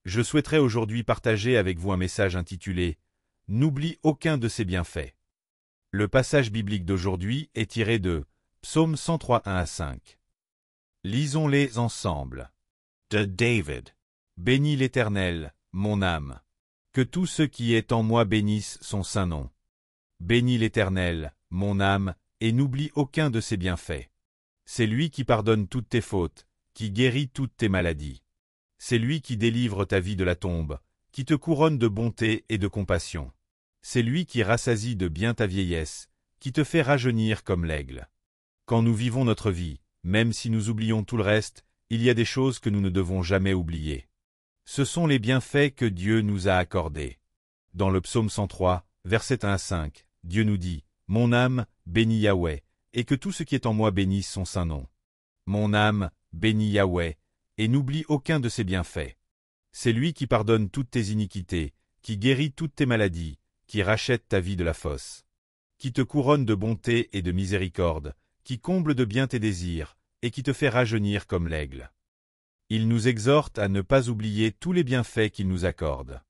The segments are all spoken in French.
Je souhaiterais aujourd'hui partager avec vous un message intitulé « N'oublie aucun de ses bienfaits ». Le passage biblique d'aujourd'hui est tiré de Psaume 103, 1-5. Lisons-les ensemble. De David. Bénis l'Éternel, mon âme. Que tout ce qui est en moi bénisse son saint nom. Bénis l'Éternel, mon âme, et n'oublie aucun de ses bienfaits. C'est lui qui pardonne toutes tes fautes, qui guérit toutes tes maladies. C'est lui qui délivre ta vie de la tombe, qui te couronne de bonté et de compassion. C'est lui qui rassasie de bien ta vieillesse, qui te fait rajeunir comme l'aigle. Quand nous vivons notre vie, même si nous oublions tout le reste, il y a des choses que nous ne devons jamais oublier. Ce sont les bienfaits que Dieu nous a accordés. Dans le psaume 103, versets 1-5, Dieu nous dit « Mon âme, bénis Yahweh, et que tout ce qui est en moi bénisse son saint nom. Mon âme, bénis Yahweh, et n'oublie aucun de ses bienfaits. C'est lui qui pardonne toutes tes iniquités, qui guérit toutes tes maladies, qui rachète ta vie de la fosse, qui te couronne de bonté et de miséricorde, qui comble de bien tes désirs, et qui te fait rajeunir comme l'aigle. » Il nous exhorte à ne pas oublier tous les bienfaits qu'il nous accorde.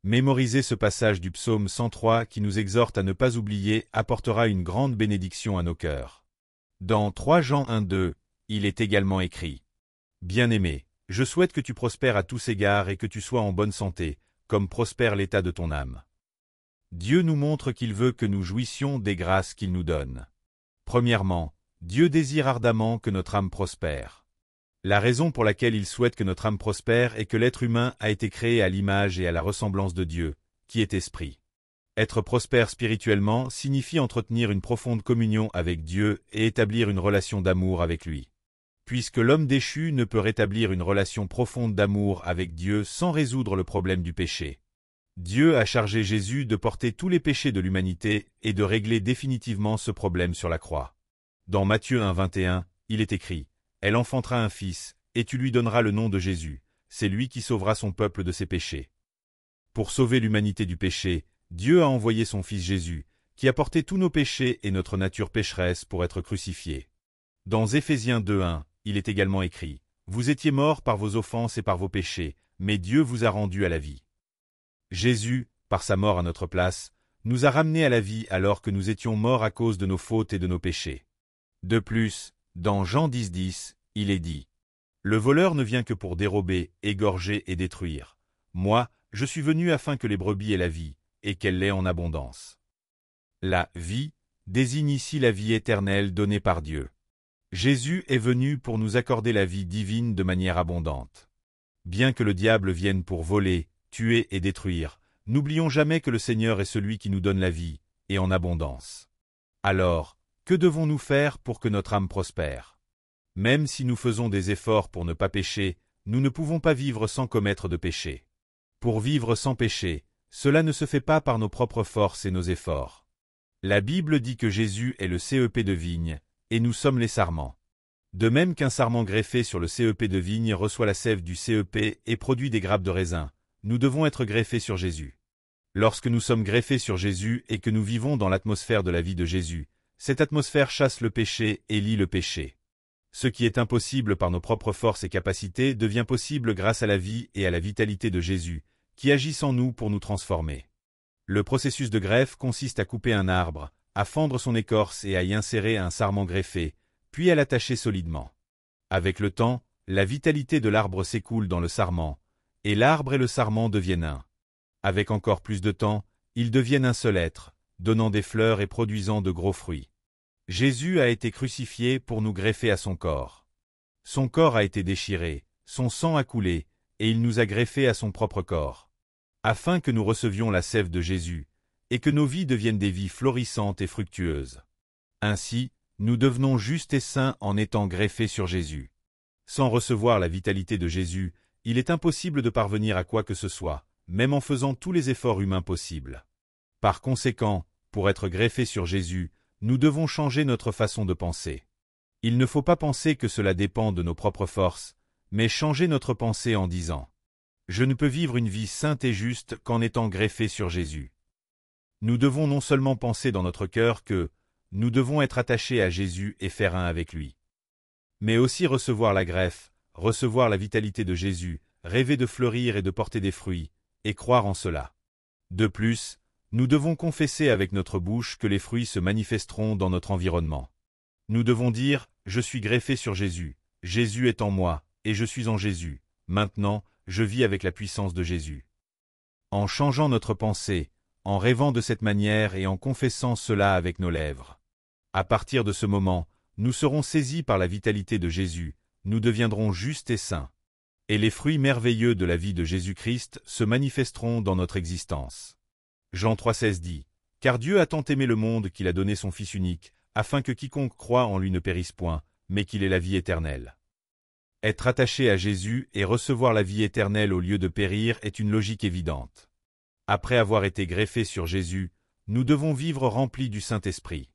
Mémoriser ce passage du psaume 103 qui nous exhorte à ne pas oublier apportera une grande bénédiction à nos cœurs. Dans 3 Jean 1-2, il est également écrit « Bien-aimé, je souhaite que tu prospères à tous égards et que tu sois en bonne santé, comme prospère l'état de ton âme. » Dieu nous montre qu'il veut que nous jouissions des grâces qu'il nous donne. Premièrement, Dieu désire ardemment que notre âme prospère. La raison pour laquelle il souhaite que notre âme prospère est que l'être humain a été créé à l'image et à la ressemblance de Dieu, qui est esprit. Être prospère spirituellement signifie entretenir une profonde communion avec Dieu et établir une relation d'amour avec lui. Puisque l'homme déchu ne peut rétablir une relation profonde d'amour avec Dieu sans résoudre le problème du péché. Dieu a chargé Jésus de porter tous les péchés de l'humanité et de régler définitivement ce problème sur la croix. Dans Matthieu 1,21, il est écrit « Elle enfantera un fils, et tu lui donneras le nom de Jésus, c'est lui qui sauvera son peuple de ses péchés. » Pour sauver l'humanité du péché, Dieu a envoyé son Fils Jésus, qui a porté tous nos péchés et notre nature pécheresse pour être crucifié. Dans Éphésiens 2,1, il est également écrit « Vous étiez morts par vos offenses et par vos péchés, mais Dieu vous a rendus à la vie. » Jésus, par sa mort à notre place, nous a ramenés à la vie alors que nous étions morts à cause de nos fautes et de nos péchés. De plus, dans Jean 10,10, il est dit « Le voleur ne vient que pour dérober, égorger et détruire. Moi, je suis venu afin que les brebis aient la vie, et qu'elle l'ait en abondance. » La vie désigne ici la vie éternelle donnée par Dieu. Jésus est venu pour nous accorder la vie divine de manière abondante. Bien que le diable vienne pour voler, tuer et détruire, n'oublions jamais que le Seigneur est celui qui nous donne la vie, et en abondance. Alors, que devons-nous faire pour que notre âme prospère? Même si nous faisons des efforts pour ne pas pécher, nous ne pouvons pas vivre sans commettre de péché. Pour vivre sans péché, cela ne se fait pas par nos propres forces et nos efforts. La Bible dit que Jésus est le CEP de vigne, et nous sommes les sarments. De même qu'un sarment greffé sur le CEP de vigne reçoit la sève du CEP et produit des grappes de raisin, nous devons être greffés sur Jésus. Lorsque nous sommes greffés sur Jésus et que nous vivons dans l'atmosphère de la vie de Jésus, cette atmosphère chasse le péché et lie le péché. Ce qui est impossible par nos propres forces et capacités devient possible grâce à la vie et à la vitalité de Jésus, qui agissent en nous pour nous transformer. Le processus de greffe consiste à couper un arbre, à fendre son écorce et à y insérer un sarment greffé, puis à l'attacher solidement. Avec le temps, la vitalité de l'arbre s'écoule dans le sarment, et l'arbre et le sarment deviennent un. Avec encore plus de temps, ils deviennent un seul être, donnant des fleurs et produisant de gros fruits. Jésus a été crucifié pour nous greffer à son corps. Son corps a été déchiré, son sang a coulé, et il nous a greffés à son propre corps. Afin que nous recevions la sève de Jésus, et que nos vies deviennent des vies florissantes et fructueuses. Ainsi, nous devenons justes et saints en étant greffés sur Jésus. Sans recevoir la vitalité de Jésus, il est impossible de parvenir à quoi que ce soit, même en faisant tous les efforts humains possibles. Par conséquent, pour être greffés sur Jésus, nous devons changer notre façon de penser. Il ne faut pas penser que cela dépend de nos propres forces, mais changer notre pensée en disant « Je ne peux vivre une vie sainte et juste qu'en étant greffé sur Jésus. » Nous devons non seulement penser dans notre cœur que nous devons être attachés à Jésus et faire un avec lui, mais aussi recevoir la greffe, recevoir la vitalité de Jésus, rêver de fleurir et de porter des fruits, et croire en cela. De plus, nous devons confesser avec notre bouche que les fruits se manifesteront dans notre environnement. Nous devons dire « Je suis greffé sur Jésus, Jésus est en moi, et je suis en Jésus, maintenant, je vis avec la puissance de Jésus. » En changeant notre pensée, en rêvant de cette manière et en confessant cela avec nos lèvres. À partir de ce moment, nous serons saisis par la vitalité de Jésus, nous deviendrons justes et saints. Et les fruits merveilleux de la vie de Jésus-Christ se manifesteront dans notre existence. Jean 3,16 dit « Car Dieu a tant aimé le monde qu'il a donné son Fils unique, afin que quiconque croit en lui ne périsse point, mais qu'il ait la vie éternelle. » Être attaché à Jésus et recevoir la vie éternelle au lieu de périr est une logique évidente. Après avoir été greffés sur Jésus, nous devons vivre remplis du Saint-Esprit.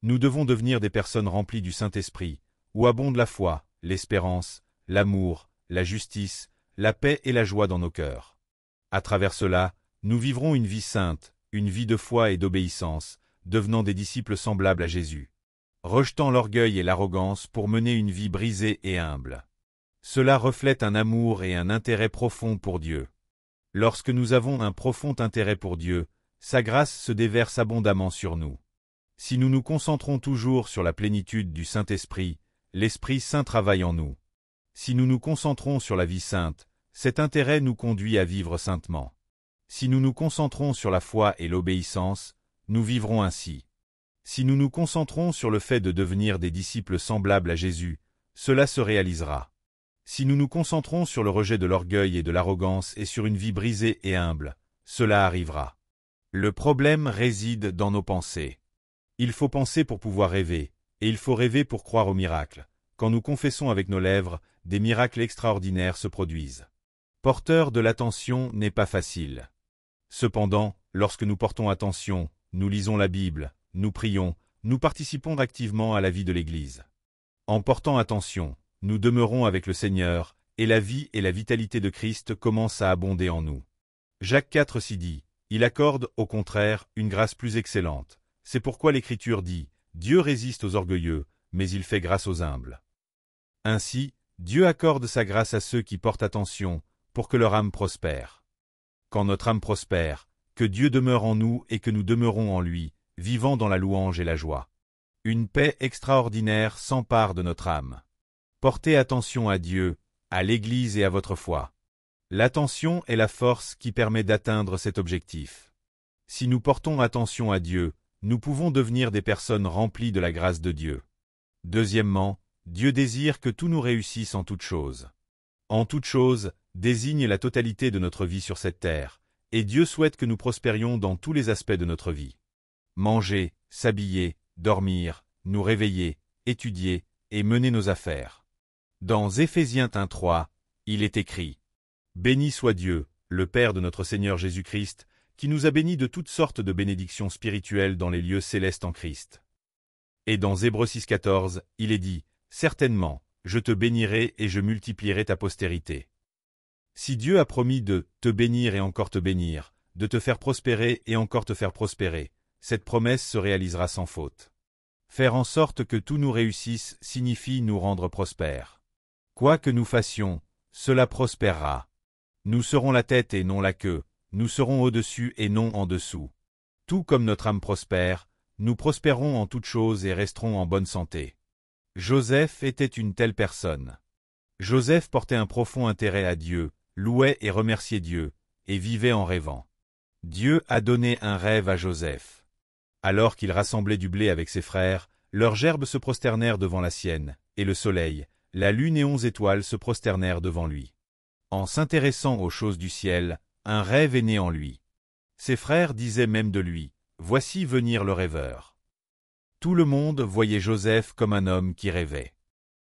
Nous devons devenir des personnes remplies du Saint-Esprit, où abondent la foi, l'espérance, l'amour, la justice, la paix et la joie dans nos cœurs. À travers cela, nous vivrons une vie sainte, une vie de foi et d'obéissance, devenant des disciples semblables à Jésus. Rejetant l'orgueil et l'arrogance pour mener une vie brisée et humble. Cela reflète un amour et un intérêt profond pour Dieu. Lorsque nous avons un profond intérêt pour Dieu, sa grâce se déverse abondamment sur nous. Si nous nous concentrons toujours sur la plénitude du Saint-Esprit, l'Esprit Saint travaille en nous. Si nous nous concentrons sur la vie sainte, cet intérêt nous conduit à vivre saintement. Si nous nous concentrons sur la foi et l'obéissance, nous vivrons ainsi. Si nous nous concentrons sur le fait de devenir des disciples semblables à Jésus, cela se réalisera. Si nous nous concentrons sur le rejet de l'orgueil et de l'arrogance et sur une vie brisée et humble, cela arrivera. Le problème réside dans nos pensées. Il faut penser pour pouvoir rêver, et il faut rêver pour croire aux miracles. Quand nous confessons avec nos lèvres, des miracles extraordinaires se produisent. Porteur de l'attention n'est pas facile. Cependant, lorsque nous portons attention, nous lisons la Bible, nous prions, nous participons activement à la vie de l'Église. En portant attention, nous demeurons avec le Seigneur, et la vie et la vitalité de Christ commencent à abonder en nous. Jacques 4,6 dit, « Il accorde, au contraire, une grâce plus excellente. C'est pourquoi l'Écriture dit, Dieu résiste aux orgueilleux, mais il fait grâce aux humbles. » Ainsi, Dieu accorde sa grâce à ceux qui portent attention, pour que leur âme prospère. Quand notre âme prospère, que Dieu demeure en nous et que nous demeurons en lui, vivant dans la louange et la joie. Une paix extraordinaire s'empare de notre âme. Portez attention à Dieu, à l'Église et à votre foi. L'attention est la force qui permet d'atteindre cet objectif. Si nous portons attention à Dieu, nous pouvons devenir des personnes remplies de la grâce de Dieu. Deuxièmement, Dieu désire que tout nous réussisse en toutes choses. En toutes choses désigne la totalité de notre vie sur cette terre, et Dieu souhaite que nous prospérions dans tous les aspects de notre vie. Manger, s'habiller, dormir, nous réveiller, étudier et mener nos affaires. Dans Éphésiens 1,3, il est écrit « Béni soit Dieu, le Père de notre Seigneur Jésus-Christ, qui nous a bénis de toutes sortes de bénédictions spirituelles dans les lieux célestes en Christ. » Et dans Hébreux 6,14, il est dit « Certainement, je te bénirai et je multiplierai ta postérité. » Si Dieu a promis de te bénir et encore te bénir, de te faire prospérer et encore te faire prospérer, cette promesse se réalisera sans faute. Faire en sorte que tout nous réussisse signifie nous rendre prospères. Quoi que nous fassions, cela prospérera. Nous serons la tête et non la queue, nous serons au-dessus et non en dessous. Tout comme notre âme prospère, nous prospérons en toutes choses et resterons en bonne santé. Joseph était une telle personne. Joseph portait un profond intérêt à Dieu, louait et remerciait Dieu, et vivait en rêvant. Dieu a donné un rêve à Joseph. Alors qu'il rassemblait du blé avec ses frères, leurs gerbes se prosternèrent devant la sienne, et le soleil, la lune et 11 étoiles se prosternèrent devant lui. En s'intéressant aux choses du ciel, un rêve est né en lui. Ses frères disaient même de lui, « Voici venir le rêveur. » Tout le monde voyait Joseph comme un homme qui rêvait.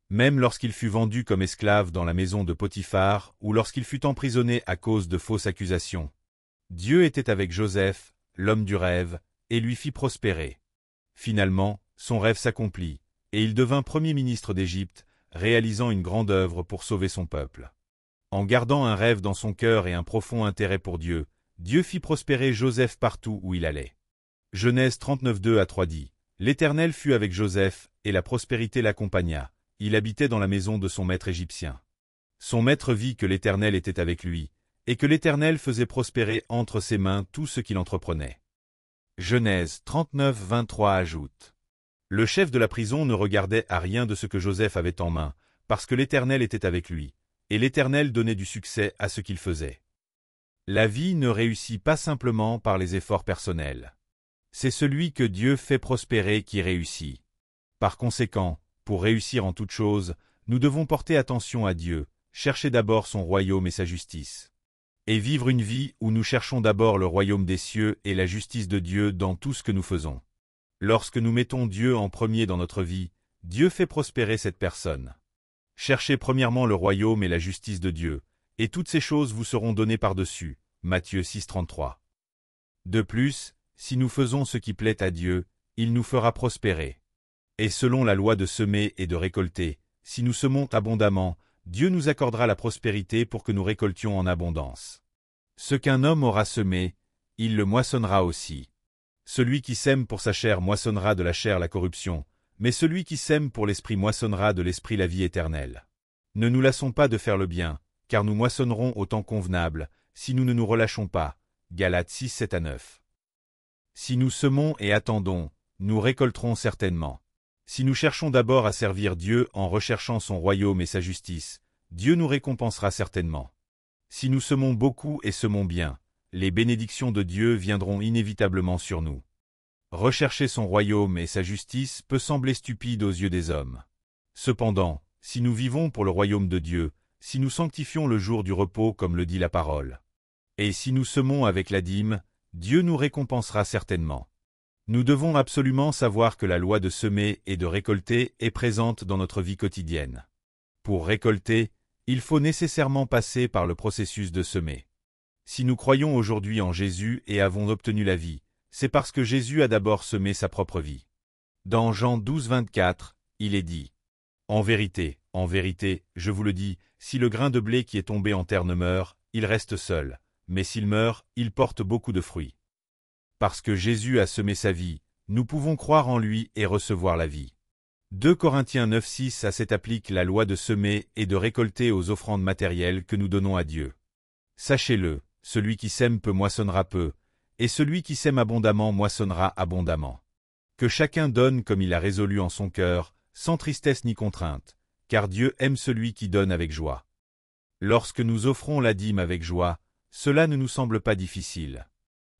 Même lorsqu'il fut vendu comme esclave dans la maison de Potiphar ou lorsqu'il fut emprisonné à cause de fausses accusations. Dieu était avec Joseph, l'homme du rêve, et lui fit prospérer. Finalement, son rêve s'accomplit, et il devint premier ministre d'Égypte, réalisant une grande œuvre pour sauver son peuple. En gardant un rêve dans son cœur et un profond intérêt pour Dieu, Dieu fit prospérer Joseph partout où il allait. Genèse 39:2-3 dit, « L'Éternel fut avec Joseph, et la prospérité l'accompagna. Il habitait dans la maison de son maître égyptien. » Son maître vit que l'Éternel était avec lui, et que l'Éternel faisait prospérer entre ses mains tout ce qu'il entreprenait. Genèse 39, 23 ajoute. Le chef de la prison ne regardait à rien de ce que Joseph avait en main, parce que l'Éternel était avec lui, et l'Éternel donnait du succès à ce qu'il faisait. La vie ne réussit pas simplement par les efforts personnels. C'est celui que Dieu fait prospérer qui réussit. Par conséquent, pour réussir en toute chose, nous devons porter attention à Dieu, chercher d'abord son royaume et sa justice. Et vivre une vie où nous cherchons d'abord le royaume des cieux et la justice de Dieu dans tout ce que nous faisons. Lorsque nous mettons Dieu en premier dans notre vie, Dieu fait prospérer cette personne. Cherchez premièrement le royaume et la justice de Dieu, et toutes ces choses vous seront données par-dessus. Matthieu 6, 33. De plus, si nous faisons ce qui plaît à Dieu, il nous fera prospérer. Et selon la loi de semer et de récolter, si nous semons abondamment, Dieu nous accordera la prospérité pour que nous récoltions en abondance. Ce qu'un homme aura semé, il le moissonnera aussi. Celui qui sème pour sa chair moissonnera de la chair la corruption, mais celui qui sème pour l'esprit moissonnera de l'esprit la vie éternelle. Ne nous lassons pas de faire le bien, car nous moissonnerons au temps convenable, si nous ne nous relâchons pas. Galates 6, 7 à 9. Si nous semons et attendons, nous récolterons certainement. Si nous cherchons d'abord à servir Dieu en recherchant son royaume et sa justice, Dieu nous récompensera certainement. Si nous semons beaucoup et semons bien, les bénédictions de Dieu viendront inévitablement sur nous. Rechercher son royaume et sa justice peut sembler stupide aux yeux des hommes. Cependant, si nous vivons pour le royaume de Dieu, si nous sanctifions le jour du repos comme le dit la parole, et si nous semons avec la dîme, Dieu nous récompensera certainement. Nous devons absolument savoir que la loi de semer et de récolter est présente dans notre vie quotidienne. Pour récolter, il faut nécessairement passer par le processus de semer. Si nous croyons aujourd'hui en Jésus et avons obtenu la vie, c'est parce que Jésus a d'abord semé sa propre vie. Dans Jean 12, 24, il est dit « en vérité, je vous le dis, si le grain de blé qui est tombé en terre ne meurt, il reste seul, mais s'il meurt, il porte beaucoup de fruits. » Parce que Jésus a semé sa vie, nous pouvons croire en lui et recevoir la vie. 2 Corinthiens 9, 6 à 7 applique la loi de semer et de récolter aux offrandes matérielles que nous donnons à Dieu. Sachez-le, celui qui sème peu moissonnera peu, et celui qui sème abondamment moissonnera abondamment. Que chacun donne comme il a résolu en son cœur, sans tristesse ni contrainte, car Dieu aime celui qui donne avec joie. Lorsque nous offrons la dîme avec joie, cela ne nous semble pas difficile.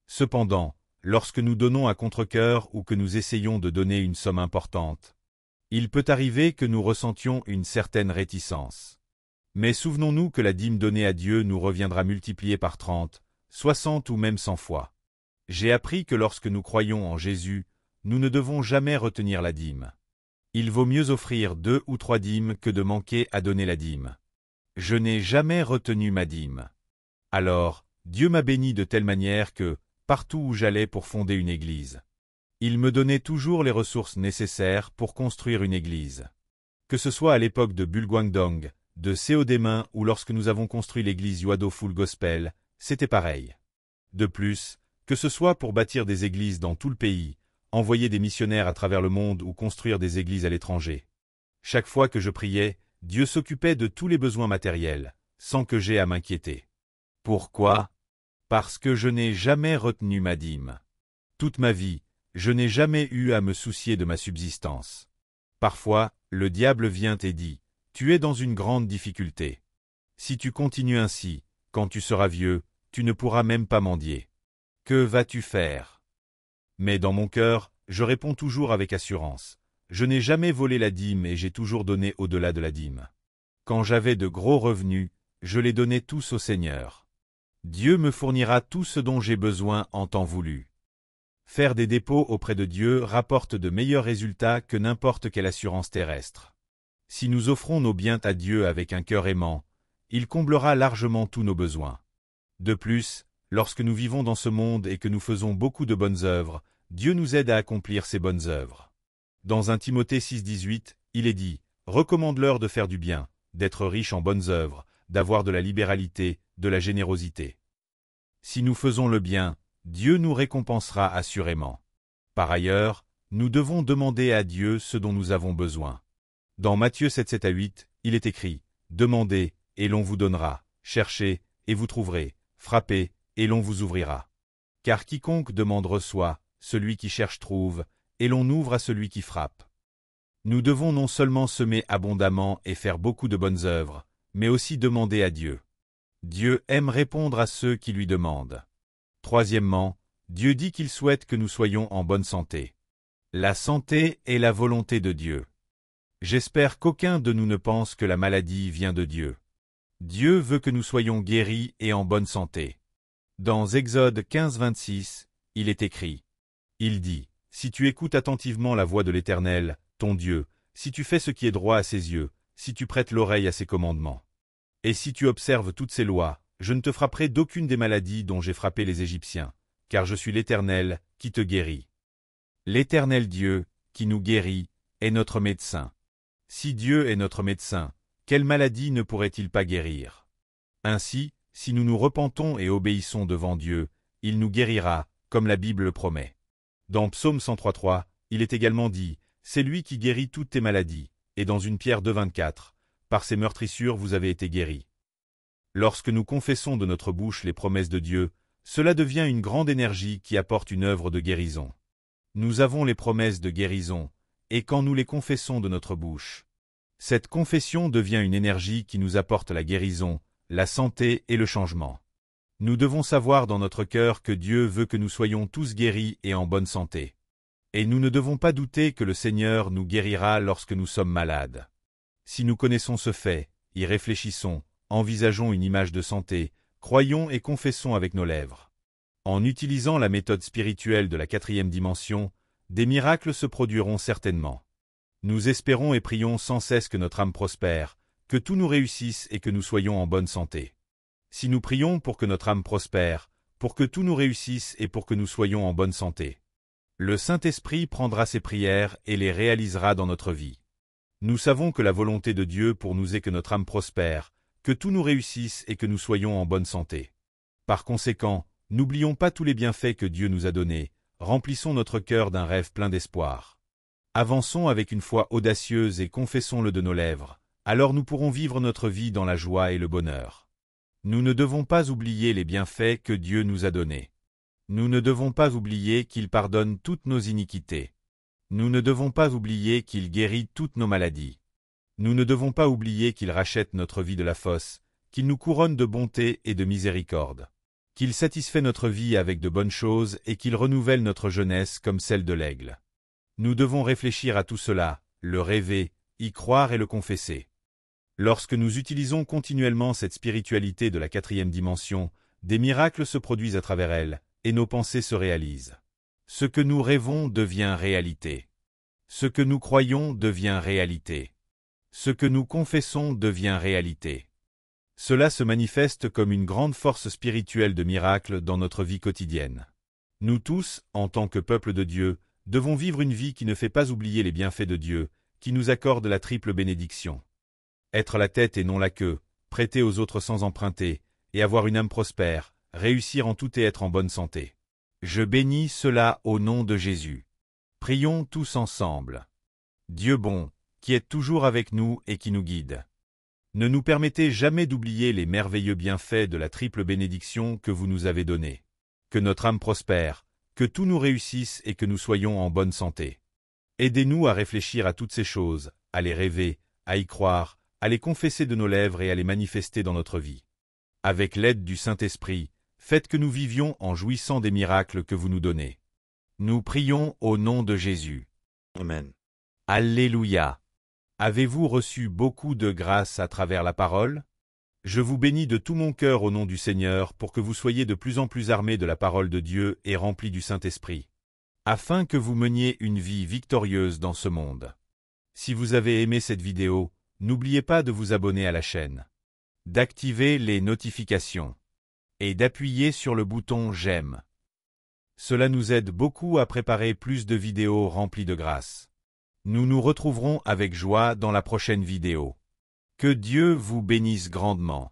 Cependant, lorsque nous donnons à contre-cœur ou que nous essayons de donner une somme importante, il peut arriver que nous ressentions une certaine réticence. Mais souvenons-nous que la dîme donnée à Dieu nous reviendra multipliée par 30, 60 ou même 100 fois. J'ai appris que lorsque nous croyons en Jésus, nous ne devons jamais retenir la dîme. Il vaut mieux offrir 2 ou 3 dîmes que de manquer à donner la dîme. Je n'ai jamais retenu ma dîme. Alors, Dieu m'a béni de telle manière que, partout où j'allais pour fonder une église, il me donnait toujours les ressources nécessaires pour construire une église. Que ce soit à l'époque de Bulguangdong, de Seodemin ou lorsque nous avons construit l'église Yuado Full Gospel, c'était pareil. De plus, que ce soit pour bâtir des églises dans tout le pays, envoyer des missionnaires à travers le monde ou construire des églises à l'étranger. Chaque fois que je priais, Dieu s'occupait de tous les besoins matériels, sans que j'aie à m'inquiéter. Pourquoi ? Parce que je n'ai jamais retenu ma dîme. Toute ma vie, je n'ai jamais eu à me soucier de ma subsistance. Parfois, le diable vient et dit, « Tu es dans une grande difficulté. Si tu continues ainsi, quand tu seras vieux, tu ne pourras même pas mendier. Que vas-tu faire ?» Mais dans mon cœur, je réponds toujours avec assurance. Je n'ai jamais volé la dîme et j'ai toujours donné au-delà de la dîme. Quand j'avais de gros revenus, je les donnais tous au Seigneur. Dieu me fournira tout ce dont j'ai besoin en temps voulu. Faire des dépôts auprès de Dieu rapporte de meilleurs résultats que n'importe quelle assurance terrestre. Si nous offrons nos biens à Dieu avec un cœur aimant, il comblera largement tous nos besoins. De plus, lorsque nous vivons dans ce monde et que nous faisons beaucoup de bonnes œuvres, Dieu nous aide à accomplir ces bonnes œuvres. Dans 1 Timothée 6, 18, il est dit « Recommande-leur de faire du bien, d'être riches en bonnes œuvres, d'avoir de la libéralité, de la générosité. » Si nous faisons le bien, Dieu nous récompensera assurément. Par ailleurs, nous devons demander à Dieu ce dont nous avons besoin. Dans Matthieu 7, 7 à 8, il est écrit « Demandez, et l'on vous donnera. Cherchez, et vous trouverez. Frappez, et l'on vous ouvrira. Car quiconque demande reçoit, celui qui cherche trouve, et l'on ouvre à celui qui frappe. Nous devons non seulement semer abondamment et faire beaucoup de bonnes œuvres, mais aussi demander à Dieu. Dieu aime répondre à ceux qui lui demandent. Troisièmement, Dieu dit qu'il souhaite que nous soyons en bonne santé. La santé est la volonté de Dieu. J'espère qu'aucun de nous ne pense que la maladie vient de Dieu. Dieu veut que nous soyons guéris et en bonne santé. Dans Exode 15-26, il est écrit. Il dit, « Si tu écoutes attentivement la voix de l'Éternel, ton Dieu, si tu fais ce qui est droit à ses yeux, si tu prêtes l'oreille à ses commandements. Et si tu observes toutes ses lois, je ne te frapperai d'aucune des maladies dont j'ai frappé les Égyptiens, car je suis l'Éternel, qui te guérit. » L'Éternel Dieu, qui nous guérit, est notre médecin. Si Dieu est notre médecin, quelle maladie ne pourrait-il pas guérir? Ainsi, si nous nous repentons et obéissons devant Dieu, il nous guérira, comme la Bible le promet. Dans Psaume 103.3, il est également dit, « C'est lui qui guérit toutes tes maladies », et dans une Pierre 2.24, « Par ses meurtrissures vous avez été guéris ». Lorsque nous confessons de notre bouche les promesses de Dieu, cela devient une grande énergie qui apporte une œuvre de guérison. Nous avons les promesses de guérison, et quand nous les confessons de notre bouche, cette confession devient une énergie qui nous apporte la guérison, la santé et le changement. Nous devons savoir dans notre cœur que Dieu veut que nous soyons tous guéris et en bonne santé. Et nous ne devons pas douter que le Seigneur nous guérira lorsque nous sommes malades. Si nous connaissons ce fait, y réfléchissons, envisageons une image de santé, croyons et confessons avec nos lèvres. En utilisant la méthode spirituelle de la 4e dimension, des miracles se produiront certainement. Nous espérons et prions sans cesse que notre âme prospère, que tout nous réussisse et que nous soyons en bonne santé. Si nous prions pour que notre âme prospère, pour que tout nous réussisse et pour que nous soyons en bonne santé, le Saint-Esprit prendra ces prières et les réalisera dans notre vie. Nous savons que la volonté de Dieu pour nous est que notre âme prospère, que tout nous réussisse et que nous soyons en bonne santé. Par conséquent, n'oublions pas tous les bienfaits que Dieu nous a donnés, remplissons notre cœur d'un rêve plein d'espoir. Avançons avec une foi audacieuse et confessons-le de nos lèvres, alors nous pourrons vivre notre vie dans la joie et le bonheur. Nous ne devons pas oublier les bienfaits que Dieu nous a donnés. Nous ne devons pas oublier qu'il pardonne toutes nos iniquités. Nous ne devons pas oublier qu'il guérit toutes nos maladies. Nous ne devons pas oublier qu'il rachète notre vie de la fosse, qu'il nous couronne de bonté et de miséricorde, qu'il satisfait notre vie avec de bonnes choses et qu'il renouvelle notre jeunesse comme celle de l'aigle. Nous devons réfléchir à tout cela, le rêver, y croire et le confesser. Lorsque nous utilisons continuellement cette spiritualité de la 4e dimension, des miracles se produisent à travers elle, et nos pensées se réalisent. Ce que nous rêvons devient réalité. Ce que nous croyons devient réalité. Ce que nous confessons devient réalité. Cela se manifeste comme une grande force spirituelle de miracle dans notre vie quotidienne. Nous tous, en tant que peuple de Dieu, devons vivre une vie qui ne fait pas oublier les bienfaits de Dieu, qui nous accorde la triple bénédiction. Être la tête et non la queue, prêter aux autres sans emprunter, et avoir une âme prospère, réussir en tout et être en bonne santé. Je bénis cela au nom de Jésus. Prions tous ensemble. Dieu bon, qui est toujours avec nous et qui nous guide. Ne nous permettez jamais d'oublier les merveilleux bienfaits de la triple bénédiction que vous nous avez donnée. Que notre âme prospère, que tout nous réussisse et que nous soyons en bonne santé. Aidez-nous à réfléchir à toutes ces choses, à les rêver, à y croire, à les confesser de nos lèvres et à les manifester dans notre vie. Avec l'aide du Saint-Esprit, faites que nous vivions en jouissant des miracles que vous nous donnez. Nous prions au nom de Jésus. Amen. Alléluia. Avez-vous reçu beaucoup de grâce à travers la parole? Je vous bénis de tout mon cœur au nom du Seigneur pour que vous soyez de plus en plus armés de la parole de Dieu et remplis du Saint-Esprit, afin que vous meniez une vie victorieuse dans ce monde. Si vous avez aimé cette vidéo, n'oubliez pas de vous abonner à la chaîne, d'activer les notifications et d'appuyer sur le bouton « J'aime ». Cela nous aide beaucoup à préparer plus de vidéos remplies de grâce. Nous nous retrouverons avec joie dans la prochaine vidéo. Que Dieu vous bénisse grandement.